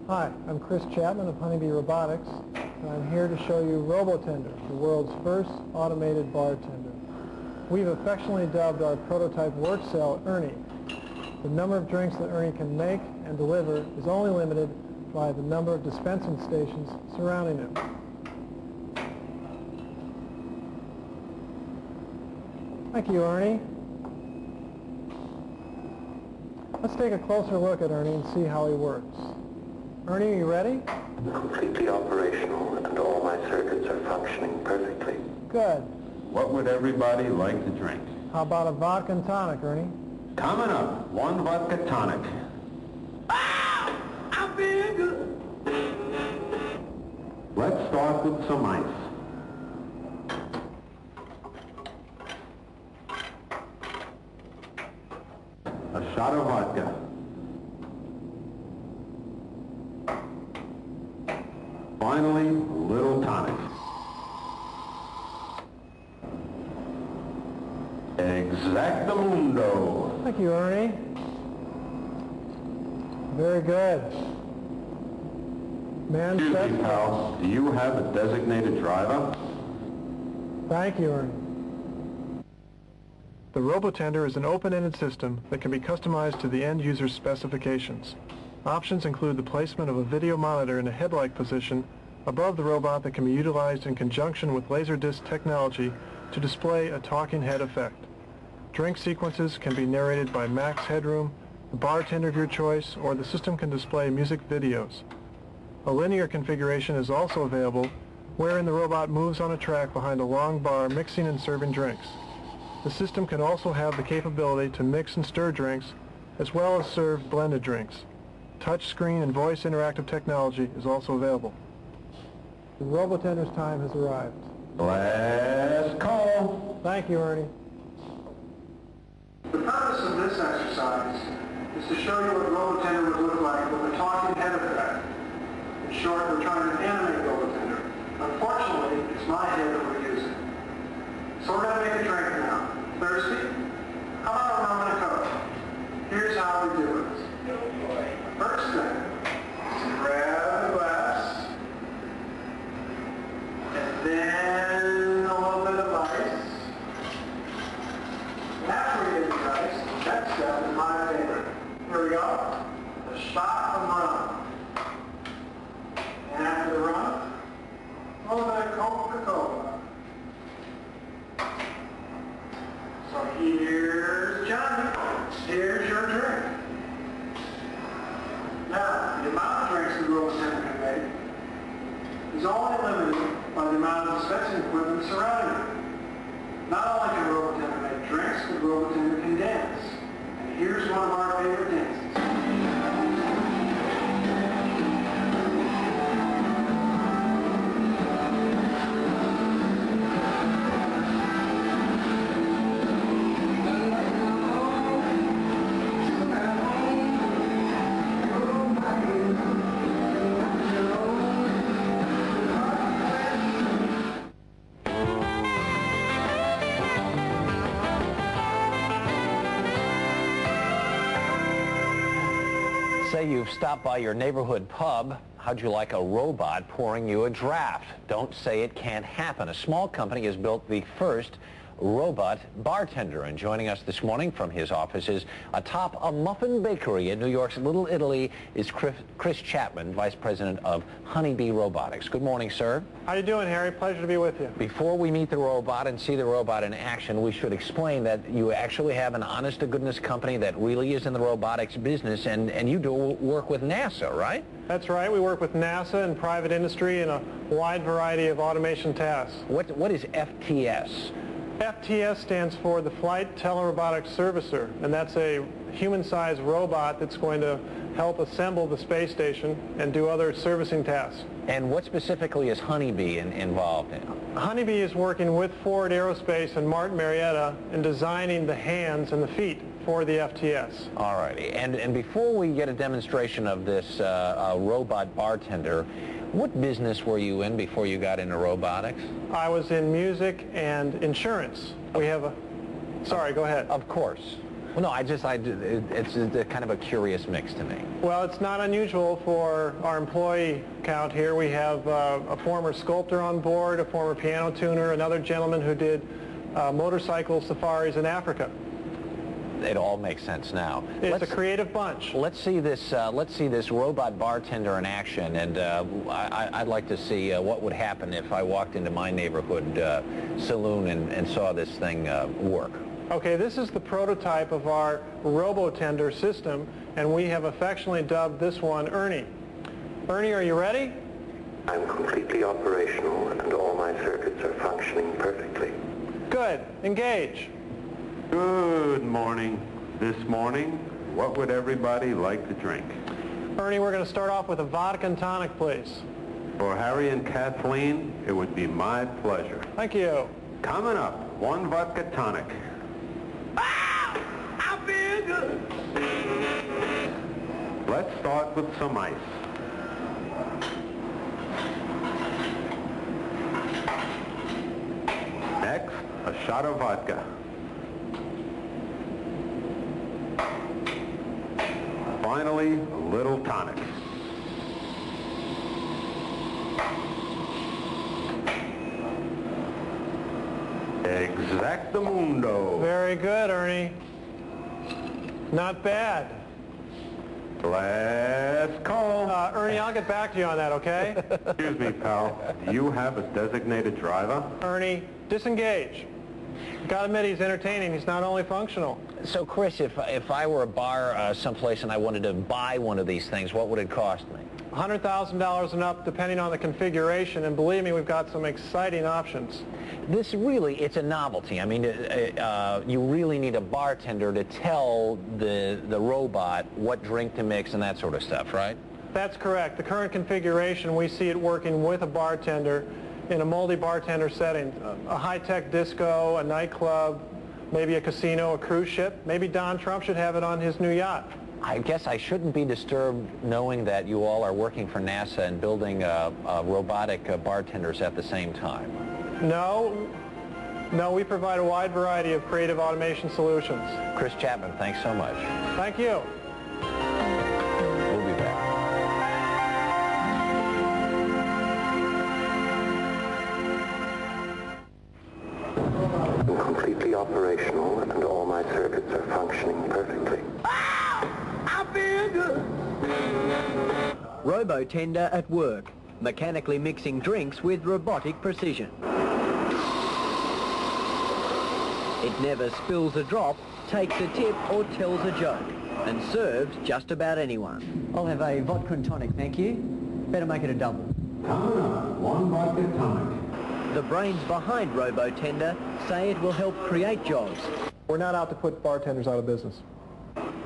Hi, I'm Chris Chapman of Honeybee Robotics, and I'm here to show you Robotender, the world's first automated bartender. We've affectionately dubbed our prototype work cell Ernie. The number of drinks that Ernie can make and deliver is only limited by the number of dispensing stations surrounding him. Thank you, Ernie. Let's take a closer look at Ernie and see how he works. Ernie, are you ready? Completely operational, and all my circuits are functioning perfectly. Good. What would everybody like to drink? How about a vodka and tonic, Ernie? Coming up, 1 vodka tonic. Ah! I'm feeling good. Let's start with some ice. A shot of vodka. Finally, a little tonic. Exactamundo. Thank you, Ernie. Very good. Man, Excuse me, pal. Do you have a designated driver? Thank you, Ernie. The Robotender is an open-ended system that can be customized to the end user's specifications. Options include the placement of a video monitor in a head-like position above the robot that can be utilized in conjunction with Laserdisc technology to display a talking head effect. Drink sequences can be narrated by max headroom, the bartender of your choice, or the system can display music videos. A linear configuration is also available, wherein the robot moves on a track behind a long bar mixing and serving drinks. The system can also have the capability to mix and stir drinks, as well as serve blended drinks. Touch screen and voice interactive technology is also available. The Robotender's time has arrived. Last call. Thank you, Ernie. The purpose of this exercise is to show you what Robotender would look like with a talking head effect. In short, we're trying to animate Robotender. Unfortunately, it's my head that we're using. So we're going to make a drink now. Thirsty? How about a rum and a coke? Here's how we do it. First thing, grab a glass, and then a little bit of ice. After we get the ice, the next step is my favorite. Here we go. A shot of rum. And after the rum, a little bit of Coca-Cola. So here's Johnny. Here's your drink. Now, the amount of drinks the Robotender can make is only limited by the amount of dispensing equipment surrounding it. Not only can Robotender make drinks, but Robotender can dance. And here's one of our favorite dances. Say you've stopped by your neighborhood pub. How'd you like a robot pouring you a draft? Don't say it can't happen. A small company has built the first robot bartender, and joining us this morning from his offices atop a muffin bakery in New York's Little Italy is Chris Chapman, Vice President of Honeybee Robotics. Good morning, sir. How you doing, Harry? Pleasure to be with you. Before we meet the robot and see the robot in action, we should explain that you actually have an honest-to-goodness company that really is in the robotics business, and you do work with NASA, right? That's right. We work with NASA and private industry in a wide variety of automation tasks. What is FTS? FTS stands for the Flight Telerobotics Servicer, and that's a human-sized robot that's going to help assemble the space station and do other servicing tasks. And what specifically is Honeybee involved in? Honeybee is working with Ford Aerospace and Martin Marietta in designing the hands and the feet for the FTS. All righty. And before we get a demonstration of this robot bartender, what business were you in before you got into robotics? I was in music and insurance. We have a... Sorry, go ahead. Of course. Well, no, it's a kind of a curious mix to me. Well, it's not unusual for our employee count here. We have a former sculptor on board, a former piano tuner, another gentleman who did motorcycle safaris in Africa. It all makes sense now. It's a creative bunch. Let's see this robot bartender in action, and I'd like to see what would happen if I walked into my neighborhood saloon and saw this thing work. Okay, this is the prototype of our RoboTender system, and we have affectionately dubbed this one Ernie. Ernie, are you ready? I'm completely operational and all my circuits are functioning perfectly. Good. Engage. Good morning. This morning, what would everybody like to drink? Ernie, we're going to start off with a vodka and tonic, please. For Harry and Kathleen, it would be my pleasure. Thank you. Coming up, one vodka tonic. I feel good. Let's start with some ice. Next, a shot of vodka. Finally, a little tonic. Exactamundo. Very good, Ernie. Not bad. Last call. Ernie, I'll get back to you on that, okay? Excuse me, pal. Do you have a designated driver? Ernie, disengage. Gotta admit, he's entertaining. He's not only functional. So, Chris, if I were a bar someplace and I wanted to buy one of these things, what would it cost me? $100,000 and up, depending on the configuration, and believe me, we've got some exciting options. This really, it's a novelty. I mean, you really need a bartender to tell the robot what drink to mix and that sort of stuff, right? That's correct. The current configuration, we see it working with a bartender in a multi-bartender setting. A high-tech disco, a nightclub, maybe a casino, a cruise ship. Maybe Don Trump should have it on his new yacht. I guess I shouldn't be disturbed knowing that you all are working for NASA and building robotic bartenders at the same time. No, we provide a wide variety of creative automation solutions. Chris Chapman, thanks so much. Thank you. We'll be back. I'm completely operational and all my circuits are functioning perfectly. I feel good. RoboTender at work, mechanically mixing drinks with robotic precision. It never spills a drop, takes a tip or tells a joke, and serves just about anyone. I'll have a vodka and tonic, thank you. Better make it a double. Coming up, one vodka tonic. The brains behind RoboTender say it will help create jobs. We're not out to put bartenders out of business.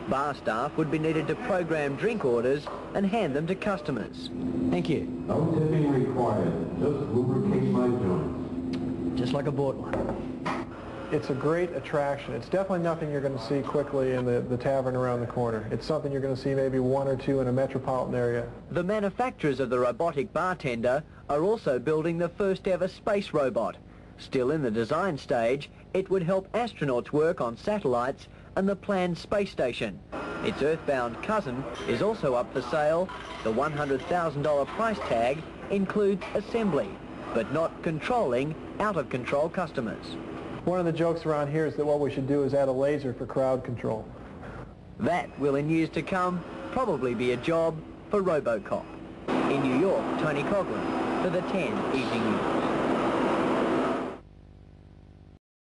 Bar staff would be needed to program drink orders and hand them to customers. Thank you. No tipping required. Just lubricate my joints. Just like I bought one. It's a great attraction. It's definitely nothing you're going to see quickly in the tavern around the corner. It's something you're going to see maybe one or two in a metropolitan area. The manufacturers of the robotic bartender are also building the first ever space robot. Still in the design stage, it would help astronauts work on satellites and the planned space station. Its earthbound cousin is also up for sale. The $100,000 price tag includes assembly, but not controlling out-of-control customers. One of the jokes around here is that what we should do is add a laser for crowd control. That will, in years to come, probably be a job for RoboCop. In New York, Tony Coughlin for the 10 Evening News.